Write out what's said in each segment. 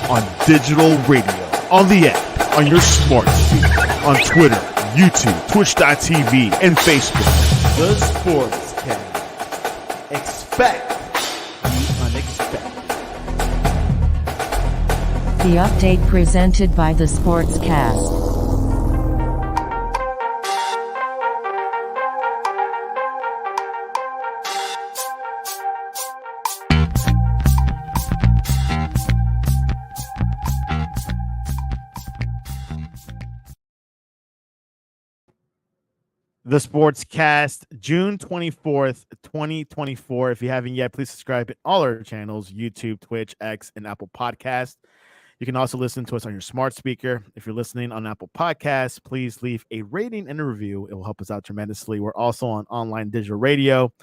on digital radio, on the app, on your smart speaker, on Twitter, YouTube, Twitch.tv, and Facebook. The Sports Cast. Expect the unexpected. The update presented by the Sportscast. The Sportscast, June 24th, 2024. If you haven't yet, please subscribe to all our channels, YouTube, Twitch, X, and Apple Podcast. You can also listen to us on your smart speaker. If you're listening on Apple Podcasts, please leave a rating and a review. It will help us out tremendously. We're also on online digital radio.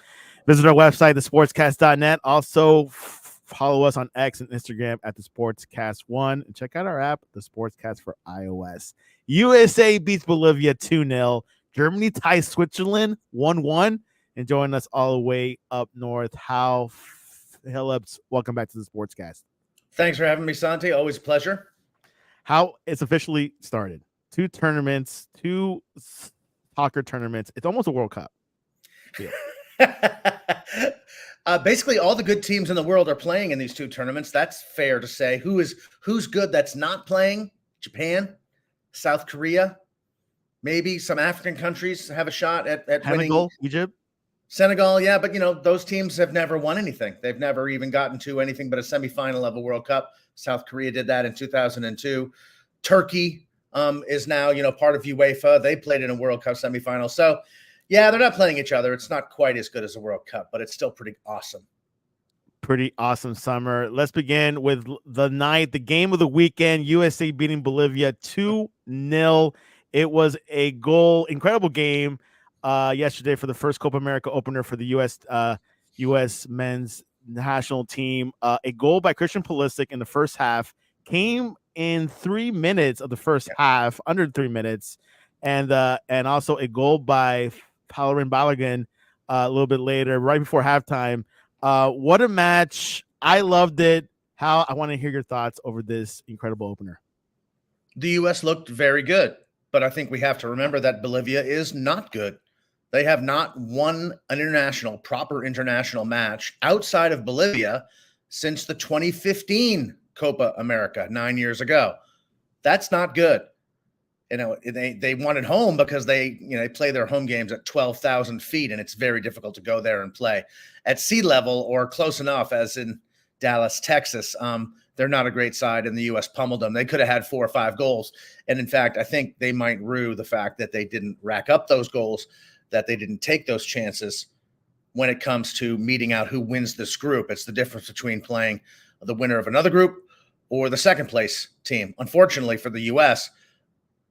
Visit our website, thesportscast.net. Also, follow us on X and Instagram at the Sportscast1. And check out our app, the Sportscast for iOS. USA beats Bolivia 2-0. Germany ties Switzerland 1-1. And join us all the way up north. How Phillips, welcome back to the Sportscast. Thanks for having me, Santi. Always a pleasure. How it's officially started. 2 tournaments, 2 soccer tournaments. It's almost a World Cup. Yeah. Basically, all the good teams in the world are playing in these 2 tournaments. That's fair to say. Who's good that's not playing? Japan, South Korea, maybe some African countries have a shot at winning. Senegal, Egypt. Senegal, yeah, but those teams have never won anything. They've never even gotten to anything but a semifinal of a World Cup. South Korea did that in 2002. Turkey is now, part of UEFA. They played in a World Cup semifinal. So, yeah, they're not playing each other. It's not quite as good as a World Cup, but it's still pretty awesome. Pretty awesome summer. Let's begin with the night, the game of the weekend. USA beating Bolivia 2-0. It was a incredible game. Yesterday for the first Copa America opener for the U.S. men's national team. A goal by Christian Pulisic in the first half came in 3 minutes of the first half, under 3 minutes, and also a goal by Pallerin Balogun a little bit later, right before halftime. What a match. I loved it. I want to hear your thoughts over this incredible opener. The U.S. looked very good, but I think we have to remember that Bolivia is not good. They have not won an proper international match outside of Bolivia since the 2015 Copa America 9 years ago. That's not good. They won at home because they play their home games at 12,000 feet, and it's very difficult to go there and play at sea level or close enough, as in Dallas, Texas. They're not a great side, and the U.S. pummeled them. They could have had 4 or 5 goals. And in fact, I think they might rue the fact that they didn't rack up those goals, that they didn't take those chances when it comes to meeting out who wins this group. It's the difference between playing the winner of another group or the second place team. Unfortunately for the U.S.,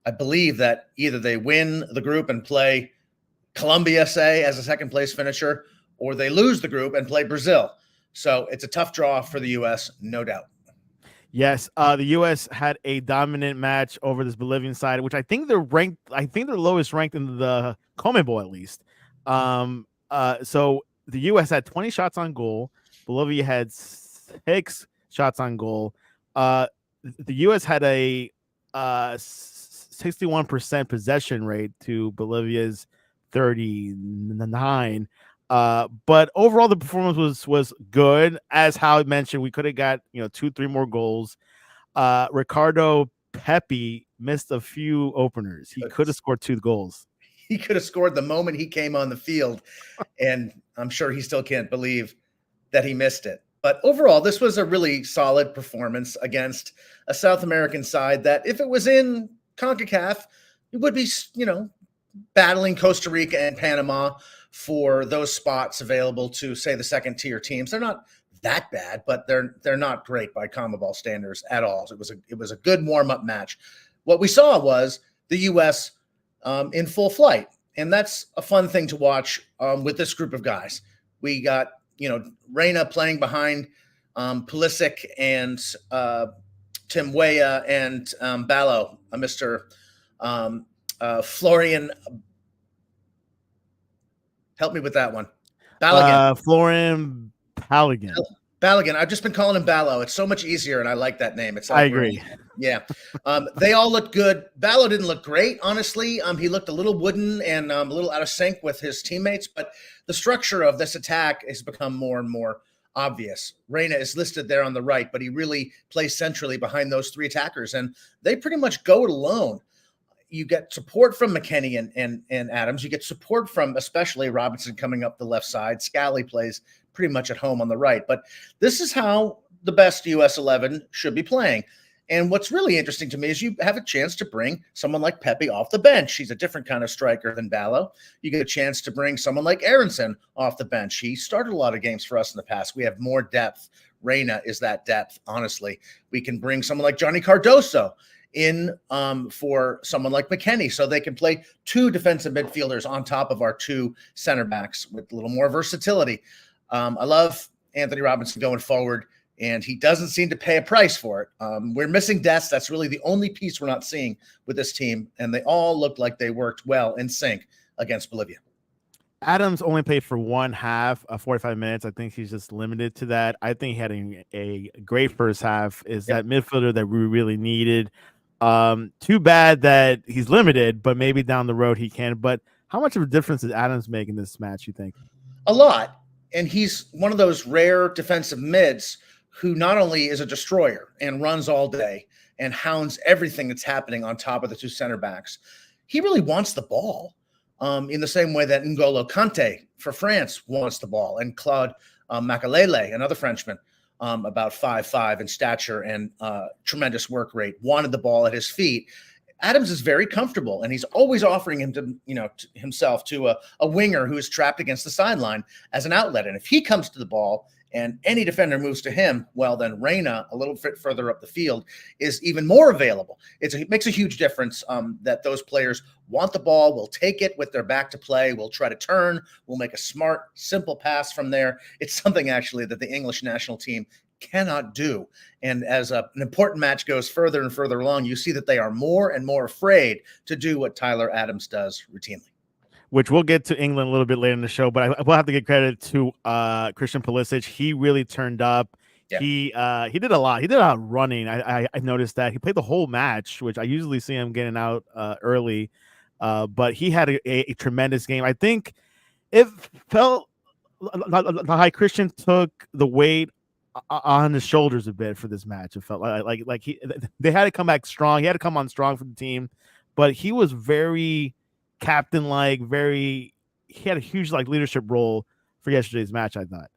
I believe that either they win the group and play Colombia, say, as a second place finisher, or they lose the group and play Brazil. So it's a tough draw for the U.S., no doubt. Yes, the U.S. had a dominant match over this Bolivian side, which I think they're ranked. I think they're lowest ranked in the CONMEBOL at least. So the U.S. had 20 shots on goal. Bolivia had 6 shots on goal. The U.S. had a 61% possession rate to Bolivia's 39. But overall, the performance was good. As Howard mentioned, we could have got 2-3 more goals. Ricardo Pepi missed a few openers. He could have scored 2 goals. He could have scored the moment he came on the field, and I'm sure he still can't believe that he missed it. But overall, this was a really solid performance against a South American side that, if it was in CONCACAF, it would be, battling Costa Rica and Panama for those spots available to, say, the second-tier teams. They're not that bad, but they're not great by CONMEBOL standards at all. It was a good warm-up match. What we saw was the U.S. In full flight, and that's a fun thing to watch with this group of guys. We got Reyna playing behind Pulisic and Tim Weah and Ballo, Mr. Florian. Help me with that one. Florian Balogun. Balogun. I've just been calling him Ballo. It's so much easier, and I like that name. It's I agree. Yeah. They all look good. Ballo didn't look great, honestly. He looked a little wooden and a little out of sync with his teammates, but the structure of this attack has become more and more obvious. Reyna is listed there on the right, but he really plays centrally behind those three attackers, and they pretty much go it alone. You get support from McKennie and Adams. You get support from especially Robinson coming up the left side. Scally plays pretty much at home on the right. But this is how the best US 11 should be playing. And what's really interesting to me is you have a chance to bring someone like Pepe off the bench. He's a different kind of striker than Ballo. You get a chance to bring someone like Aronson off the bench. He started a lot of games for us in the past. We have more depth. Reyna is that depth, honestly. We can bring someone like Johnny Cardoso in for someone like McKennie, so they can play two defensive midfielders on top of our two center backs with a little more versatility. I love Anthony Robinson going forward, and he doesn't seem to pay a price for it. We're missing Dest. That's really the only piece we're not seeing with this team, and they all looked like they worked well in sync against Bolivia. Adams only played for one half, 45 minutes. I think he's just limited to that. I think he had a great first half. Is that midfielder that we really needed. Too bad that he's limited, but maybe down the road he can. But how much of a difference did Adams make in this match, you think? A lot. And he's one of those rare defensive mids who not only is a destroyer and runs all day and hounds everything that's happening on top of the two center backs. He really wants the ball in the same way that N'Golo Kante for France wants the ball, and Claude Makelele, another Frenchman, about 5'5" in stature and tremendous work rate, wanted the ball at his feet. Adams is very comfortable, and he's always offering him to, himself to a winger who is trapped against the sideline as an outlet. And if he comes to the ball and any defender moves to him, well, then Reyna, a little bit further up the field, is even more available. It makes a huge difference that those players want the ball, will take it with their back to play, will try to turn, will make a smart, simple pass from there. It's something actually that the English national team cannot do. And as an important match goes further and further along, you see that they are more and more afraid to do what Tyler Adams does routinely. Which we'll get to England a little bit later in the show, but I will have to give credit to Christian Pulisic. He really turned up. Yeah. He did a lot. He did a lot of running. I noticed that he played the whole match, which I usually see him getting out early. But he had a tremendous game. I think it felt like Christian took the weight on his shoulders a bit for this match. It felt like they had to come back strong. He had to come on strong for the team, but he was very captain-like, he had a huge leadership role for yesterday's match, I thought.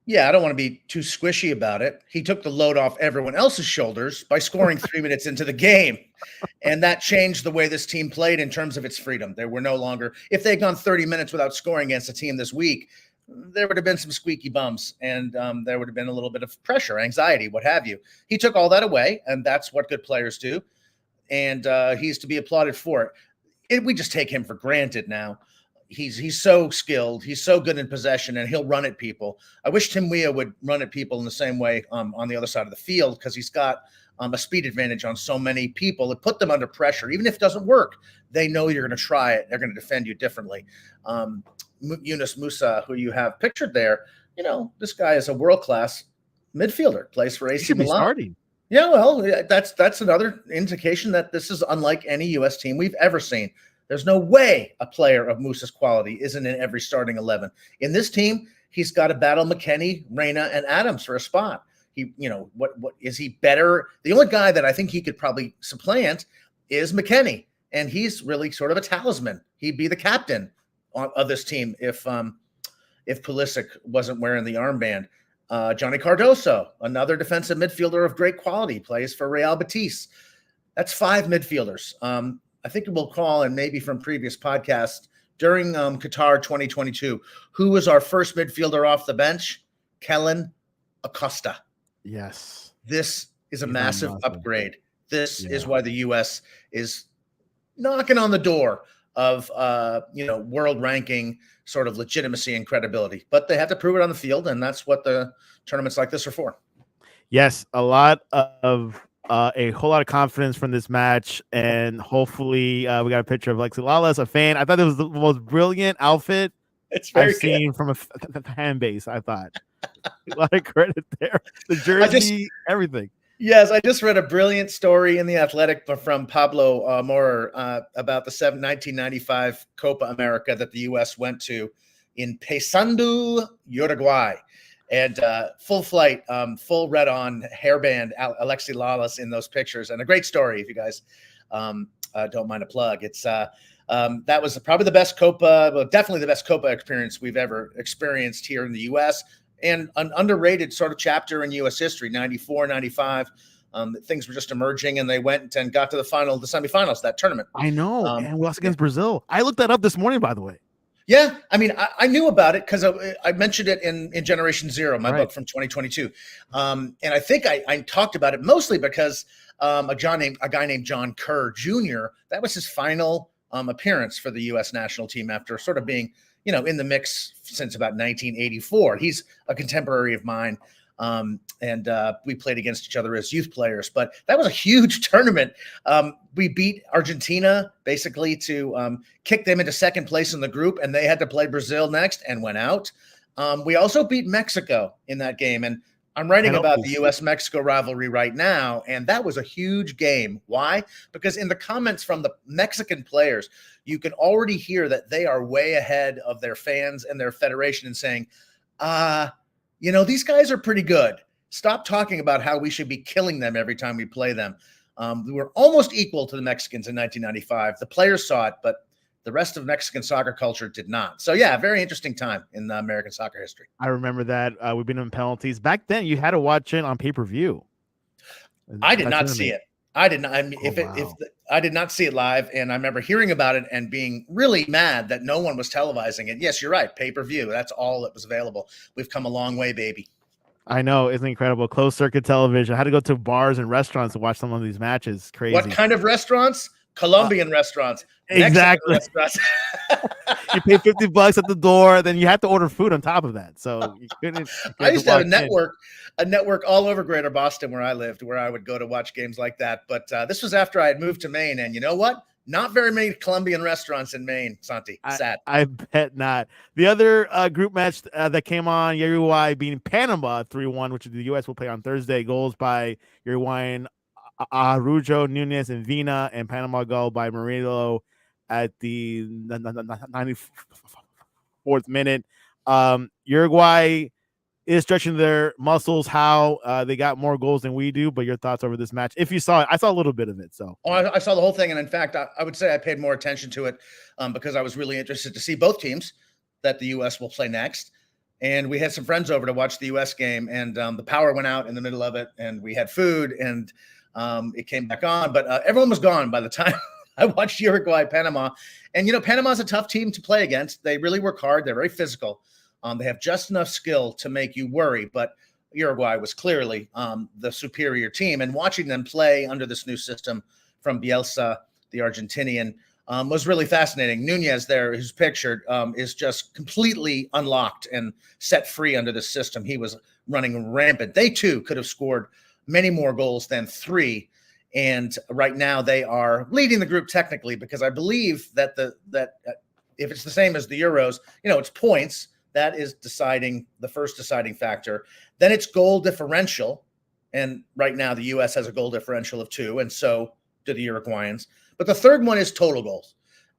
Yeah, I don't want to be too squishy about it. He took the load off everyone else's shoulders by scoring 3 minutes into the game. And that changed the way this team played in terms of its freedom. There were no longer, if they'd gone 30 minutes without scoring against a team this week, there would have been some squeaky bums, and there would have been a little bit of pressure, anxiety, what have you. He took all that away, and that's what good players do. And he's to be applauded for it. We just take him for granted now. He's so skilled. He's so good in possession, and he'll run at people. I wish Tim Weah would run at people in the same way on the other side of the field, because he's got a speed advantage on so many people. It put them under pressure. Even if it doesn't work, they know you're going to try it. They're going to defend you differently. Yunus Musa, who you have pictured there, this guy is a world-class midfielder, plays for AC Milan. Starting. Yeah, well, that's another indication that this is unlike any U.S. team we've ever seen. There's no way a player of Musa's quality isn't in every starting 11. In this team, he's got to battle McKennie, Reyna, and Adams for a spot. What is he better? The only guy that I think he could probably supplant is McKennie, and he's really sort of a talisman. He'd be the captain of this team if Pulisic wasn't wearing the armband. Johnny Cardoso, another defensive midfielder of great quality, plays for Real Betis. That's 5 midfielders. I think we'll call, and maybe from previous podcasts, during Qatar 2022, who was our first midfielder off the bench? Kellen Acosta. Yes. This is a massive upgrade. This is why the U.S. is knocking on the door of world ranking sort of legitimacy and credibility. But they have to prove it on the field, and that's what the tournaments like this are for. Yes, a whole lot of confidence from this match, and hopefully we got a picture of Lexi Lawless, a fan. I thought it was the most brilliant outfit I've seen from a fan base, I thought. A lot of credit there. The jersey, everything. Yes, I just read a brilliant story in The Athletic from Pablo Maurer about the 1995 Copa America that the U.S. went to in Paysandú, Uruguay. And full flight, full red-on hairband Alexi Lalas in those pictures. And a great story if you guys don't mind a plug. It's that was probably the best Copa, well, definitely the best Copa experience we've ever experienced here in the U.S., and an underrated sort of chapter in U.S. history, 94, 95. Things were just emerging, and they went and got to the semifinals of that tournament. I know, and we lost against Brazil. I looked that up this morning, by the way. Yeah, I mean, I knew about it because I mentioned it in Generation Zero, my book from 2022. And I think I talked about it mostly because a guy named John Kerr Jr., that was his final appearance for the U.S. national team after sort of being, in the mix since about 1984. He's a contemporary of mine. And we played against each other as youth players, but that was a huge tournament. We beat Argentina basically to kick them into second place in the group, and they had to play Brazil next and went out. We also beat Mexico in that game, and I'm writing about the U.S.-Mexico rivalry right now, and that was a huge game. Why? Because in the comments from the Mexican players, you can already hear that they are way ahead of their fans and their federation and saying, these guys are pretty good. Stop talking about how we should be killing them every time we play them. We were almost equal to the Mexicans in 1995. The players saw it, but the rest of Mexican soccer culture did not. So, yeah, very interesting time in American soccer history. I remember that. We've been in penalties. Back then, you had to watch it on pay-per-view. I did not see it. I did not. I mean, I did not see it live, and I remember hearing about it and being really mad that no one was televising it. Yes, you're right. Pay-per-view. That's all that was available. We've come a long way, baby. I know. It's incredible. Closed circuit television. I had to go to bars and restaurants to watch some of these matches. Crazy. What kind of restaurants? Colombian restaurants. Exactly. Restaurants. You pay $50 at the door, then you have to order food on top of that. So you couldn't. I used to have a network all over Greater Boston where I lived, where I would go to watch games like that. But this was after I had moved to Maine, and you know what? Not very many Colombian restaurants in Maine, Santi. Sad. I bet not. The other group match that came on, Uruguay beating Panama 3-1, which the U.S. will play on Thursday. Goals by Uruguayan Araujo, Nunez, and Vina, and Panama goal by Murillo at the 94th minute. Uruguay is stretching their muscles. How they got more goals than we do, but your thoughts over this match? If you saw it, I saw a little bit of it. So I saw the whole thing, and in fact, I would say I paid more attention to it because I was really interested to see both teams that the U.S. will play next. And we had some friends over to watch the U.S. game, and the power went out in the middle of it, and we had food, and it came back on, but everyone was gone by the time I watched Uruguay-Panama. And, Panama's a tough team to play against. They really work hard. They're very physical. They have just enough skill to make you worry, but Uruguay was clearly the superior team. And watching them play under this new system from Bielsa, the Argentinian, was really fascinating. Nunez there, who's pictured, is just completely unlocked and set free under this system. He was running rampant. They, too, could have scored many more goals than 3. And right now they are leading the group technically, because I believe that if it's the same as the Euros, it's points. That is the first deciding factor. Then it's goal differential. And right now the U.S. has a goal differential of 2, and so do the Uruguayans. But the third one is total goals.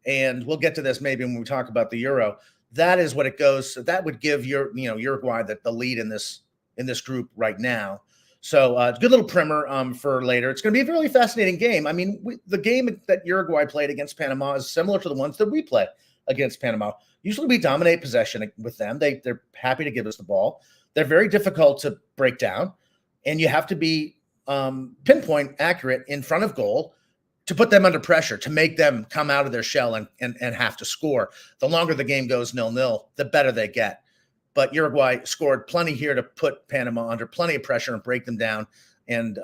And we'll get to this maybe when we talk about the Euro. That is what it goes. So that would give Uruguay the lead in this group right now. So it's a good little primer for later. It's going to be a really fascinating game. I mean, the game that Uruguay played against Panama is similar to the ones that we play against Panama. Usually we dominate possession with them. They're happy to give us the ball. They're very difficult to break down, and you have to be pinpoint accurate in front of goal to put them under pressure, to make them come out of their shell and have to score. The longer the game goes 0-0, the better they get. But Uruguay scored plenty here to put Panama under plenty of pressure and break them down. And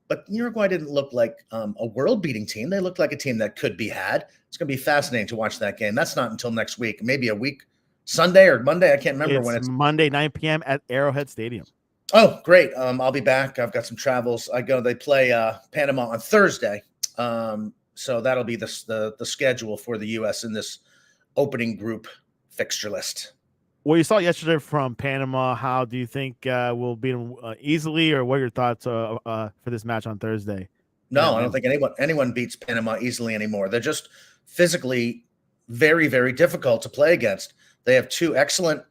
but Uruguay didn't look like a world-beating team. They looked like a team that could be had. It's going to be fascinating to watch that game. That's not until next week, maybe a week, Sunday or Monday. I can't remember when it's Monday, 9 p.m. at Arrowhead Stadium. Oh, great. I'll be back. I've got some travels. They play Panama on Thursday. So that'll be the schedule for the U.S. in this opening group fixture list. What you saw yesterday from Panama, how do you think we'll beat them easily, or what are your thoughts for this match on Thursday? No, I don't think anyone beats Panama easily anymore. They're just physically very, very difficult to play against. They have two excellent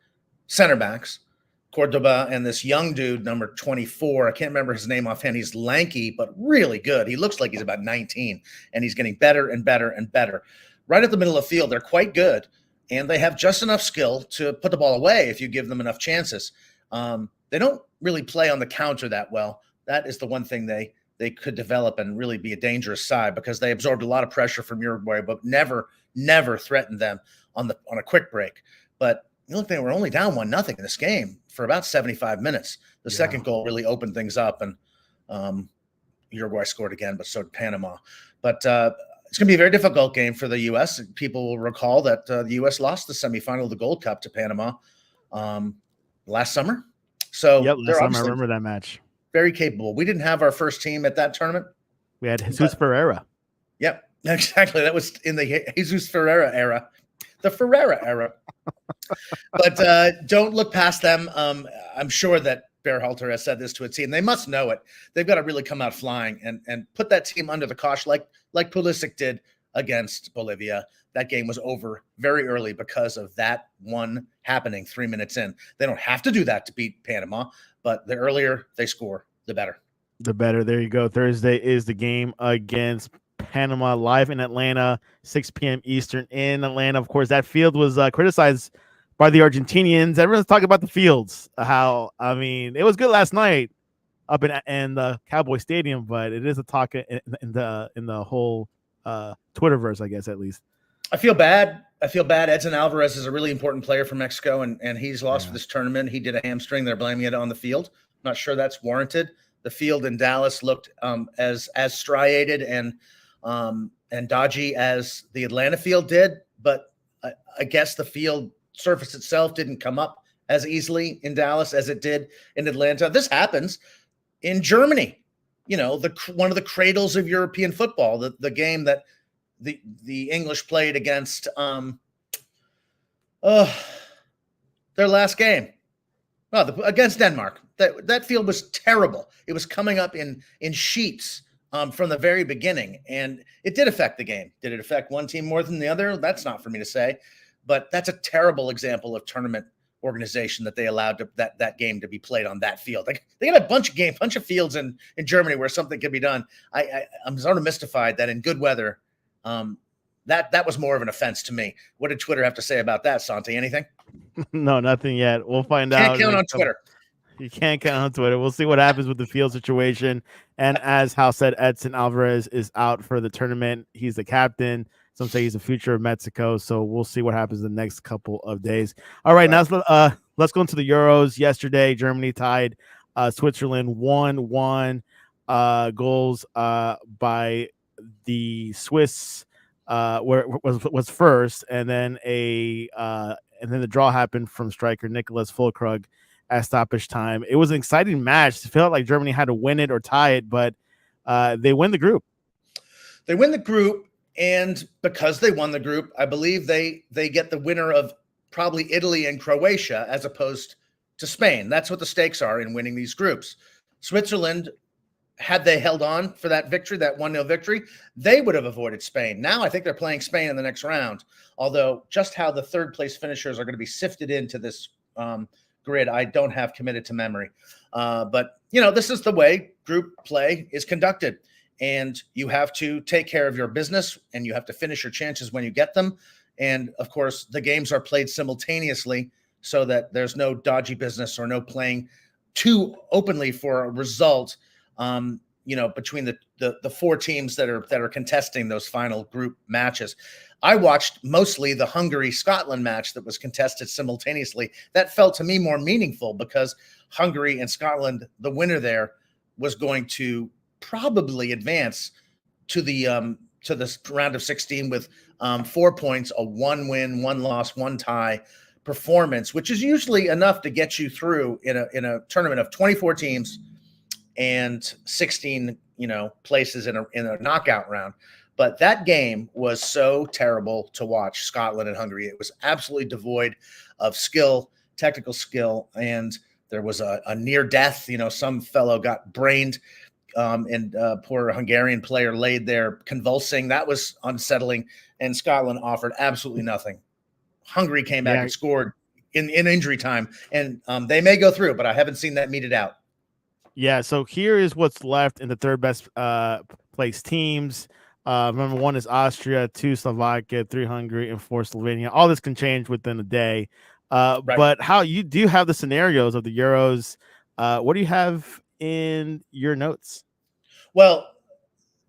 center backs, Cordoba and this young dude, number 24. I can't remember his name offhand. He's lanky, but really good. He looks like he's about 19, and he's getting better and better and better. Right at the middle of the field, they're quite good, and they have just enough skill to put the ball away if you give them enough chances. They don't really play on the counter that well. That is the one thing they could develop and really be a dangerous side, because they absorbed a lot of pressure from Uruguay, but never threatened them on a quick break. But look, they were only down 1-0 in this game for about 75 minutes. The second goal really opened things up, and Uruguay scored again, but so did Panama. But it's going to be a very difficult game for the U.S. People will recall that the U.S. lost the semifinal of the Gold Cup to Panama last summer. So last time I remember that match. Very capable. We didn't have our first team at that tournament. We had Jesus Ferreira. Yep, exactly. That was in the Jesus Ferreira era, the Ferreira era. But don't look past them. I'm sure that Berhalter has said this to a team. They must know it. They've got to really come out flying and put that team under the cosh like Pulisic did against Bolivia. That game was over very early because of that one happening 3 minutes in. They don't have to do that to beat Panama, but the earlier they score, the better. The better. There you go. Thursday is the game against Panama, live in Atlanta, 6 p.m. Eastern in Atlanta. Of course, that field was criticized by the Argentinians. Everyone's talking about the fields. It was good last night up in the Cowboy Stadium, but it is a talk in the whole Twitterverse, I guess, at least. I feel bad. Edson Alvarez is a really important player for Mexico, and he's lost for this tournament. He did a hamstring. They're blaming it on the field. I'm not sure that's warranted. The field in Dallas looked as striated and dodgy as the Atlanta field did, but I guess the field surface itself didn't come up as easily in Dallas as it did in Atlanta. This happens in Germany, one of the cradles of European football, the game that the English played against their last game. Against Denmark. That field was terrible. It was coming up in sheets from the very beginning, and it did affect the game. Did it affect one team more than the other? That's not for me to say, but that's a terrible example of tournament organization that they allowed that game to be played on that field. Like, they got a bunch of fields in Germany where something can be done. I'm sort of mystified that in good weather, that was more of an offense to me. What did Twitter have to say about that, Santi? Anything? No, nothing yet. We'll find out. Can't count on Twitter. You can't count on Twitter. We'll see what happens with the field situation. And as Hal said, Edson Alvarez is out for the tournament. He's the captain. Some say he's the future of Mexico. So we'll see what happens the next couple of days. All right. Now let's go into the Euros. Yesterday, Germany tied Switzerland 1-1 goals by the Swiss where was first, and then the draw happened from striker Nicholas Füllkrug at stoppage time. It was an exciting match. It felt like Germany had to win it or tie it, but they win the group. They win the group, and because they won the group, I believe they get the winner of probably Italy and Croatia as opposed to Spain. That's what the stakes are in winning these groups. Switzerland, had they held on for that victory, that 1-0 victory, they would have avoided Spain. Now I think they're playing Spain in the next round, although just how the third place finishers are going to be sifted into this grid, I don't have committed to memory. But, this is the way group play is conducted, and you have to take care of your business, and you have to finish your chances when you get them. And, of course, the games are played simultaneously so that there's no dodgy business or no playing too openly for a result, between the four teams that are contesting those final group matches. I watched mostly the Hungary-Scotland match that was contested simultaneously. That felt to me more meaningful because Hungary and Scotland, the winner there, was going to probably advance to the round of 16 with 4 points, a 1 win, 1 loss, 1 tie performance, which is usually enough to get you through in a tournament of 24 teams and 16, places in a knockout round. But that game was so terrible to watch, Scotland and Hungary. It was absolutely devoid of skill technical skill, and there was a near death. Some fellow got brained, and poor Hungarian player laid there convulsing. That was unsettling, and Scotland offered absolutely nothing. Hungary came back and scored in injury time, and they may go through, but I haven't seen that meted out. Yeah, so here is what's left in the third best place teams. Number 1 is Austria, 2 Slovakia, 3 Hungary, and 4 Slovenia. All this can change within a day. Right. But how you do have the scenarios of the Euros? What do you have in your notes? Well,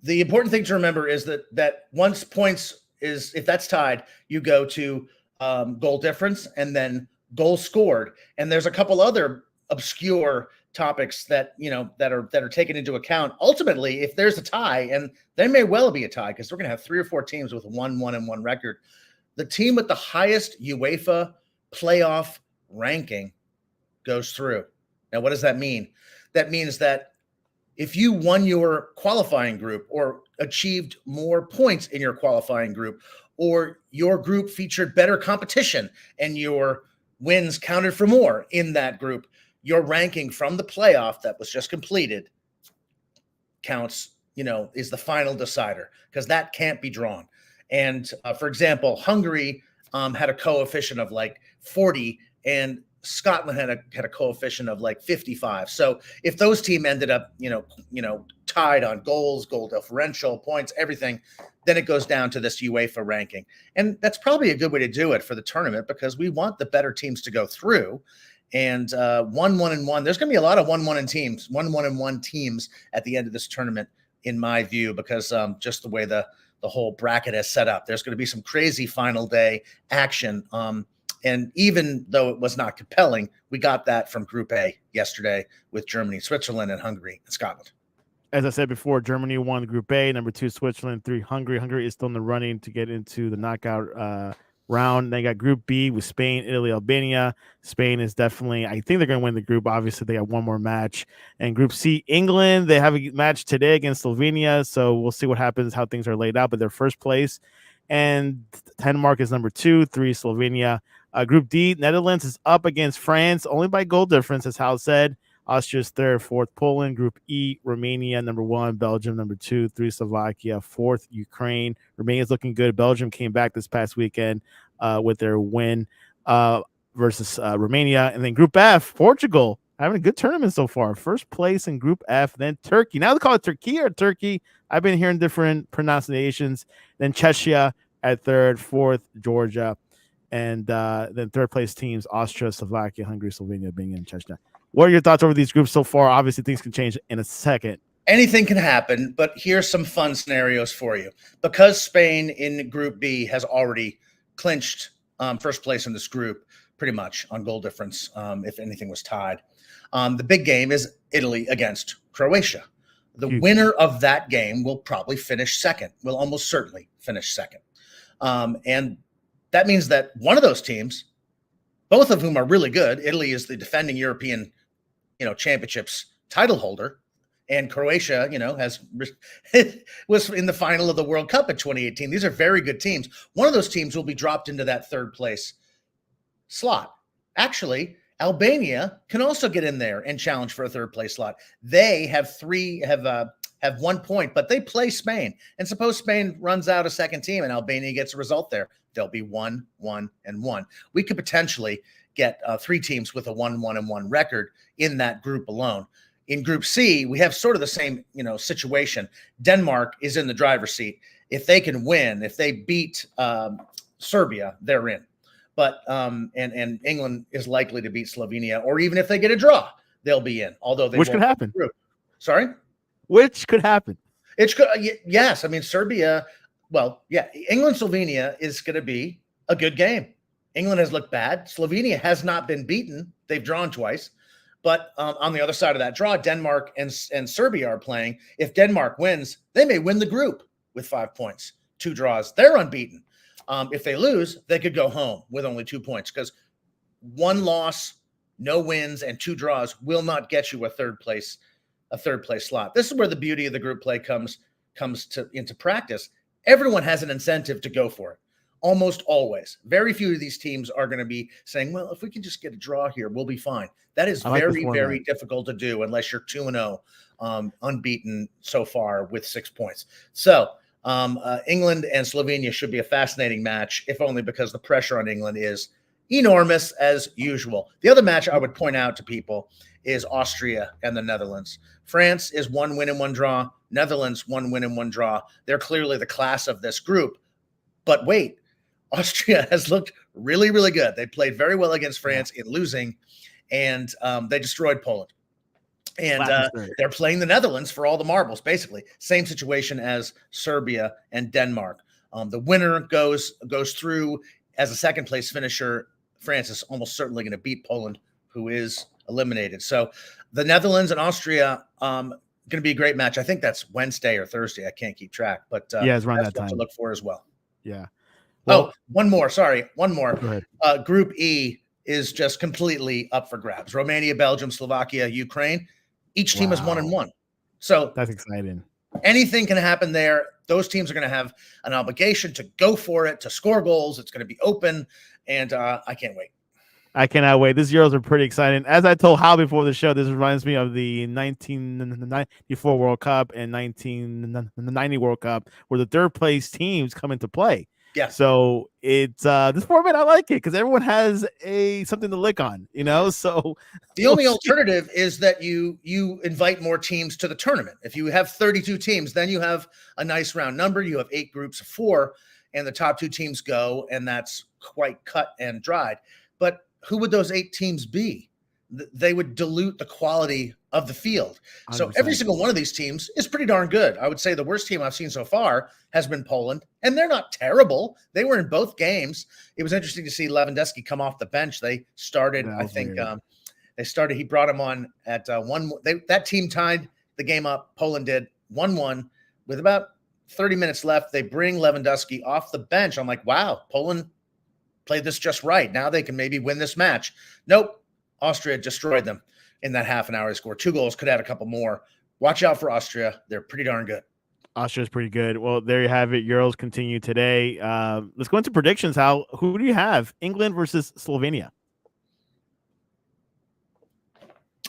the important thing to remember is that once points is, if that's tied, you go to goal difference and then goal scored. And there's a couple other obscure topics that are taken into account. Ultimately, if there's a tie, and there may well be a tie because we're going to have 3 or 4 teams with 1-1-1 record, the team with the highest UEFA playoff ranking goes through. Now, what does that mean? That means that if you won your qualifying group or achieved more points in your qualifying group, or your group featured better competition and your wins counted for more in that group, your ranking from the playoff that was just completed counts, is the final decider, because that can't be drawn. And for example, Hungary had a coefficient of like 40, and Scotland had a coefficient of like 55. So if those teams ended up, tied on goals, goal differential, points, everything, then it goes down to this UEFA ranking. And that's probably a good way to do it for the tournament, because we want the better teams to go through. And 1-1-1, there's going to be a lot of 1-1-1 teams at the end of this tournament, in my view, because just the way the whole bracket is set up, there's going to be some crazy final day action. And even though it was not compelling, we got that from Group A yesterday with Germany, Switzerland, and Hungary and Scotland. As I said before, Germany won Group A, number 2 Switzerland, 3 Hungary. Hungary is still in the running to get into the knockout round. They got Group B with Spain, Italy, Albania. Spain is definitely, I think they're going to win the group. Obviously, they got one more match. And Group C, England, they have a match today against Slovenia. So we'll see what happens, how things are laid out. But they're first place. And Denmark is number 2, 3 Slovenia. Group D, Netherlands is up against France, only by goal difference, as Hal said. Austria's 3rd, 4th, Poland. Group E, Romania, number 1, Belgium, number 2, 3, Slovakia, 4th, Ukraine. Romania's looking good. Belgium came back this past weekend with their win versus Romania. And then Group F, Portugal, having a good tournament so far. First place in Group F, then Turkey. Now they call it Turkey or Turkey. I've been hearing different pronunciations. Then Czechia at 3rd, 4th, Georgia. And then third place teams, Austria, Slovakia, Hungary, Slovenia being in Chechnya. What are your thoughts over these groups so far? Obviously, things can change in a second. Anything can happen, but here's some fun scenarios for you. Because Spain in Group B has already clinched first place in this group, pretty much on goal difference, if anything was tied. The big game is Italy against Croatia. The winner of that game will probably finish second, will almost certainly finish second. And that means that one of those teams, both of whom are really good, Italy is the defending European, championships title holder, and Croatia, was in the final of the World Cup in 2018. These are very good teams. One of those teams will be dropped into that third place slot. Actually, Albania can also get in there and challenge for a third place slot. They have 1 point, but they play Spain. And suppose Spain runs out a second team and Albania gets a result there. They'll be 1-1-1. We could potentially get 3 teams with a 1-1-1 record in that group alone. In Group C, we have sort of the same, situation. Denmark is in the driver's seat. If they can win, if they beat Serbia, they're in. But and England is likely to beat Slovenia, or even if they get a draw, they'll be in. Although they which could happen. Sorry, which could happen. It's good. Yes, I mean Serbia. Well, yeah, England Slovenia is going to be a good game. England has looked bad. Slovenia has not been beaten. They've drawn twice. But on the other side of that draw, Denmark and Serbia are playing. If Denmark wins, they may win the group with 5 points, 2 draws. They're unbeaten. If they lose, they could go home with only 2 points, because 1 loss, no wins, and 2 draws will not get you a third place slot. This is where the beauty of the group play comes into practice. Everyone has an incentive to go for it. almost always. Very few of these teams are going to be saying, well, if we can just get a draw here, we'll be fine. That is very, very difficult to do unless you're 2-0, unbeaten so far with 6 points. So England and Slovenia should be a fascinating match, if only because the pressure on England is enormous as usual. The other match I would point out to people is Austria and the Netherlands. France is 1 win and 1 draw. Netherlands 1 win and 1 draw. They're clearly the class of this group. But wait, Austria has looked really, really good. They played very well against France in losing, and they destroyed Poland. And they're playing the Netherlands for all the marbles, basically. Same situation as Serbia and Denmark. The winner goes through as a second-place finisher. France is almost certainly going to beat Poland, who is eliminated. So the Netherlands and Austria going to be a great match. I think that's Wednesday or Thursday. I can't keep track. But it's around that time to look for as well. Yeah. Well, one more. Sorry, one more. Go ahead. Group E is just completely up for grabs. Romania, Belgium, Slovakia, Ukraine. Each team is 1-1. So that's exciting. Anything can happen there. Those teams are going to have an obligation to go for it, to score goals. It's going to be open, and I can't wait. I cannot wait. These Euros are pretty exciting. As I told Hal before the show, this reminds me of the 1994 World Cup and 1990 World Cup, where the third place teams come into play. Yeah. So it's this format, I like it because everyone has something to lick on, So the only alternative is that you invite more teams to the tournament. If you have 32 teams, then you have a nice round number. You have 8 groups of 4, and the top 2 teams go, and that's quite cut and dried. But who would those 8 teams be? They would dilute the quality of the field. 100%. So every single one of these teams is pretty darn good. I would say the worst team I've seen so far has been Poland, and they're not terrible. They were in both games. It was interesting to see Lewandowski come off the bench. They started, he brought him on at 1. That team tied the game up. Poland did 1-1 with about 30 minutes left. They bring Lewandowski off the bench. I'm like, wow, Poland played this just right. Now they can maybe win this match. Nope. Austria destroyed them in that half an hour. They scored 2 goals, could add a couple more. Watch out for Austria. They're pretty darn good. Austria's pretty good. Well, there you have it. Euros continue today. Let's go into predictions. Who do you have? England versus Slovenia.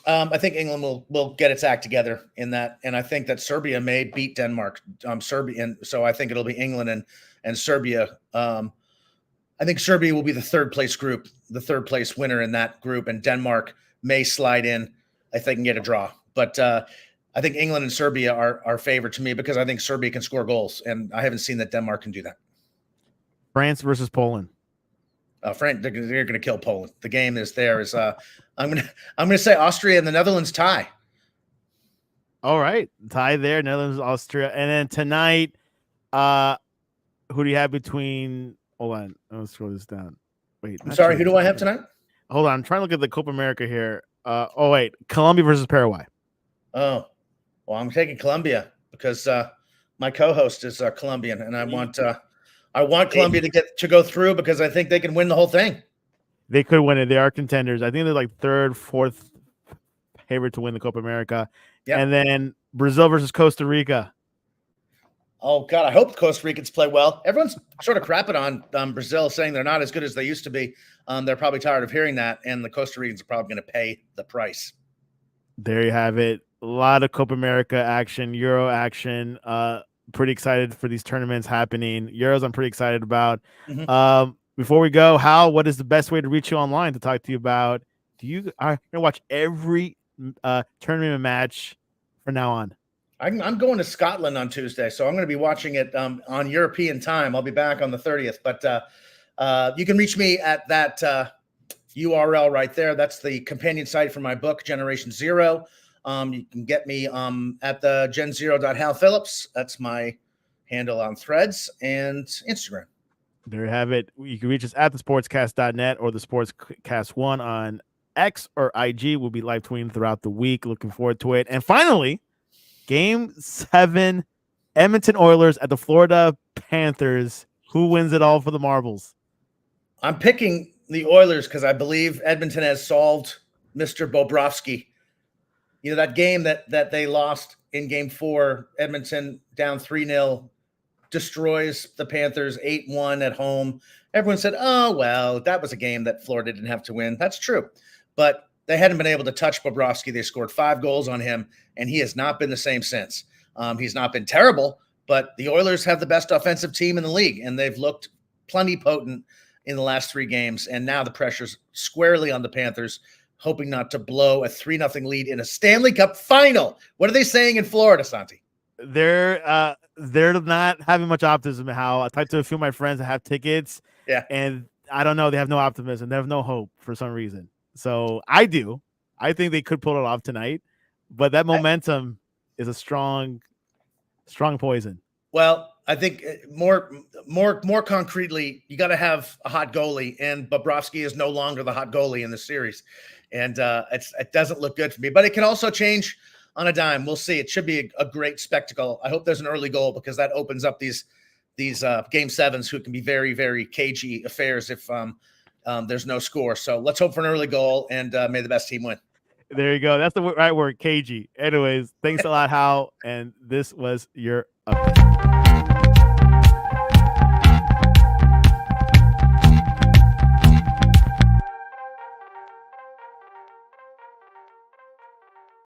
I think England will get its act together in that, and I think that Serbia may beat Denmark. So I think it'll be England and Serbia. I think Serbia will be the third place winner in that group, and Denmark may slide in if they can get a draw. But I think England and Serbia are favored to me because I think Serbia can score goals, and I haven't seen that Denmark can do that. France versus Poland. France, they're going to kill Poland. The game is there. I'm going to say Austria and the Netherlands tie. All right, tie there. Netherlands, Austria, and then tonight, who do you have between? Hold on, let's scroll this down. Wait, I'm sorry. Who do I have tonight? Hold on, I'm trying to look at the Copa America here. Wait, Colombia versus Paraguay. Oh, well, I'm taking Colombia because my co-host is Colombian, and I want Colombia to go through because I think they can win the whole thing. They could win it. They are contenders. I think they're like 3rd, 4th favorite to win the Copa America. Yep. And then Brazil versus Costa Rica. Oh, God, I hope the Costa Ricans play well. Everyone's sort of crapping on Brazil, saying they're not as good as they used to be. They're probably tired of hearing that, and the Costa Ricans are probably going to pay the price. There you have it. A lot of Copa America action, Euro action. Pretty excited for these tournaments happening. Euros I'm pretty excited about. Mm-hmm. Before we go, Hal, what is the best way to reach you online to talk to you about? Are going to watch every tournament match from now on? I'm going to Scotland on Tuesday, so I'm going to be watching it on European time. I'll be back on the 30th, but you can reach me at that URL right there. That's the companion site for my book, Generation Zero. You can get me at the gen0.halphillips. That's my handle on Threads and Instagram. There you have it. You can reach us at thesportscast.net or the Sportscast1 on X or IG. We'll be live tweeting throughout the week. Looking forward to it. And finally, Game 7, Edmonton Oilers at the Florida Panthers. Who wins it all for the marbles? I'm picking the Oilers because I believe Edmonton has solved Mr. Bobrovsky. That game that they lost in Game 4, Edmonton down 3-0, destroys the Panthers 8-1 at home. Everyone said, oh, well, that was a game that Florida didn't have to win. That's true. But they hadn't been able to touch Bobrovsky. They scored 5 goals on him, and he has not been the same since. He's not been terrible, but the Oilers have the best offensive team in the league, and they've looked plenty potent in the last 3 games. And now the pressure's squarely on the Panthers, hoping not to blow a 3-0 lead in a Stanley Cup final. What are they saying in Florida, Santi? They're not having much optimism. How I talked to a few of my friends that have tickets, and I don't know, they have no optimism. They have no hope for some reason. So I do. I think they could pull it off tonight, but that momentum is a strong poison. Well, I think more concretely, you got to have a hot goalie, and Bobrovsky is no longer the hot goalie in the series, and it doesn't look good for me. But it can also change on a dime. We'll see. It should be a great spectacle. I hope there's an early goal because that opens up these game sevens, who can be very, very cagey affairs if there's no score. So let's hope for an early goal, and may the best team win. There you go. That's the right word, cagey. Anyways, thanks a lot, Hal, and this was your update.